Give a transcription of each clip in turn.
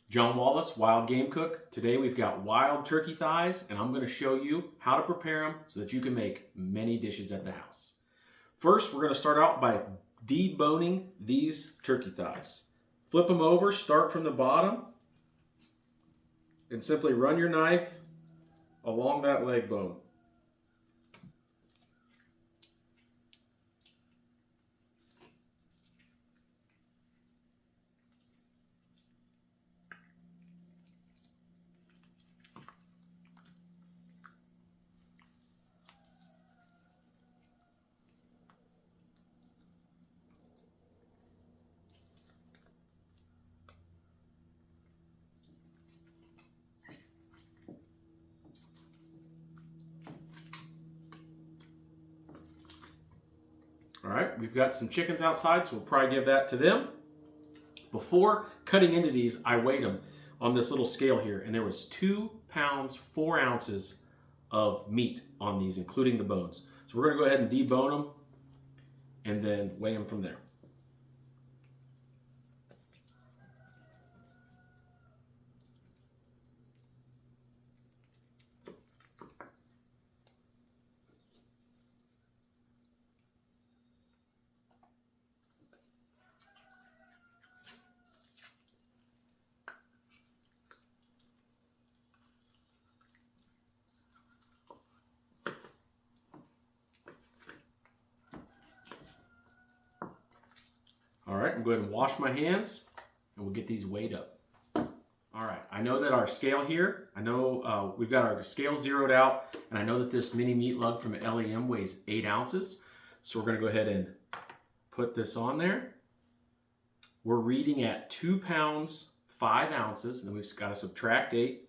John Wallace, Wild Game Cook. Today we've got wild turkey thighs, and I'm going to show you how to prepare them so that you can make many dishes at the house. First, we're going to start out by deboning these turkey thighs. Flip them over, start from the bottom, and simply run your knife along that leg bone. All right, we've got some chickens outside, so we'll probably give that to them. Before cutting into these, I weighed them on this little scale here, and there was 2 pounds, 4 ounces of meat on these, including the bones. So we're gonna go ahead and debone them and then weigh them from there. All right, I'm going to wash my hands and we'll get these weighed up. All right, I know that our scale here, we've got our scale zeroed out, and I know that this mini meat lug from LEM weighs 8 ounces. So we're gonna go ahead and put this on there. We're reading at 2 pounds, 5 ounces, and then we've got to subtract 8.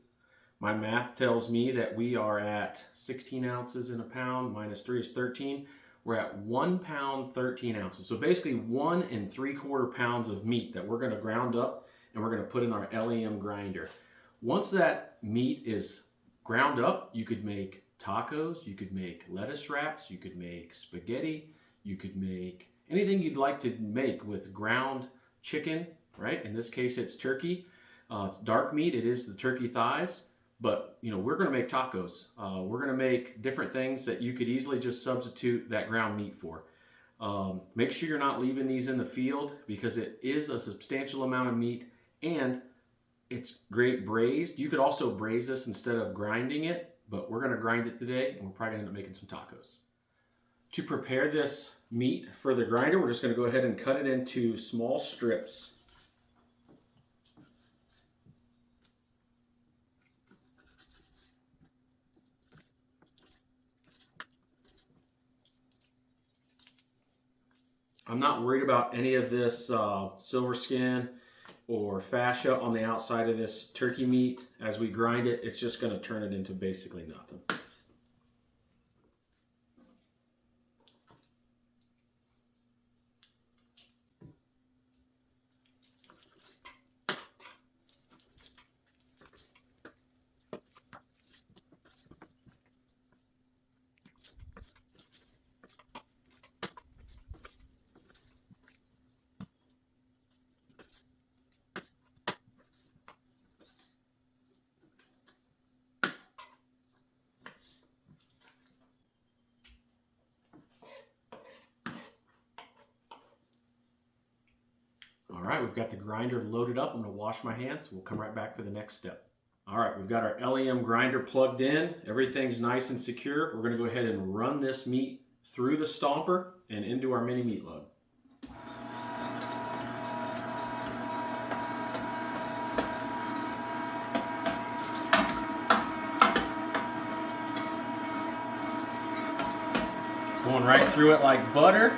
My math tells me that we are at 16 ounces in a pound, minus 3 is 13. We're at 1 pound, 13 ounces. So basically 1 3/4 pounds of meat that we're gonna ground up and we're gonna put in our LEM grinder. Once that meat is ground up, you could make tacos, you could make lettuce wraps, you could make spaghetti, you could make anything you'd like to make with ground chicken, right? In this case, it's turkey. It's dark meat, it is the turkey thighs. But we're going to make tacos. We're going to make different things that you could easily just substitute that ground meat for. Make sure you're not leaving these in the field because it is a substantial amount of meat and it's great braised. You could also braise this instead of grinding it, but we're going to grind it today and we're probably going to end up making some tacos. To prepare this meat for the grinder, we're just going to go ahead and cut it into small strips. I'm not worried about any of this silver skin or fascia on the outside of this turkey meat. As we grind it, it's just going to turn it into basically nothing. All right, we've got the grinder loaded up. I'm gonna wash my hands. We'll come right back for the next step. All right, we've got our LEM grinder plugged in. Everything's nice and secure. We're gonna go ahead and run this meat through the stomper and into our mini meat lug. It's going right through it like butter.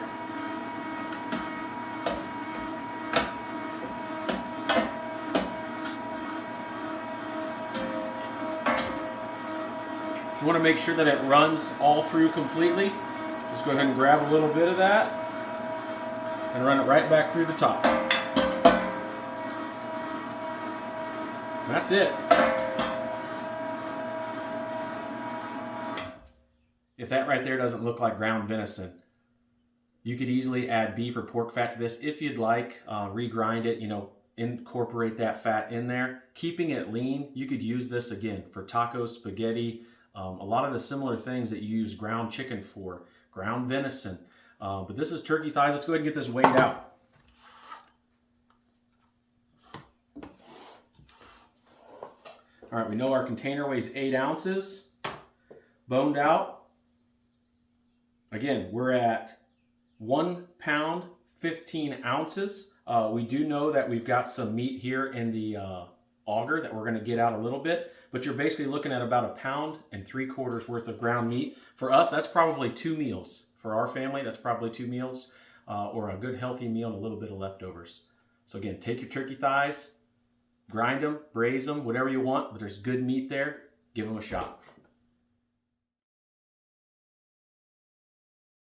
You want to make sure that it runs all through completely. Just go ahead and grab a little bit of that and run it right back through the top. That's it. If that right there doesn't look like ground venison, you could easily add beef or pork fat to this if you'd like. Regrind it, incorporate that fat in there. Keeping it lean, you could use this again for tacos, spaghetti, a lot of the similar things that you use ground chicken for, ground venison. But this is turkey thighs. Let's go ahead and get this weighed out. All right, we know our container weighs 8 ounces, boned out. Again, we're at 1 pound, 15 ounces. We do know that we've got some meat here in the auger that we're gonna get out a little bit, but you're basically looking at about 1.75 pounds worth of ground meat. For us, that's probably 2 meals. For our family, that's probably 2 meals or a good healthy meal and a little bit of leftovers. So again, take your turkey thighs, grind them, braise them, whatever you want, but there's good meat there, give them a shot.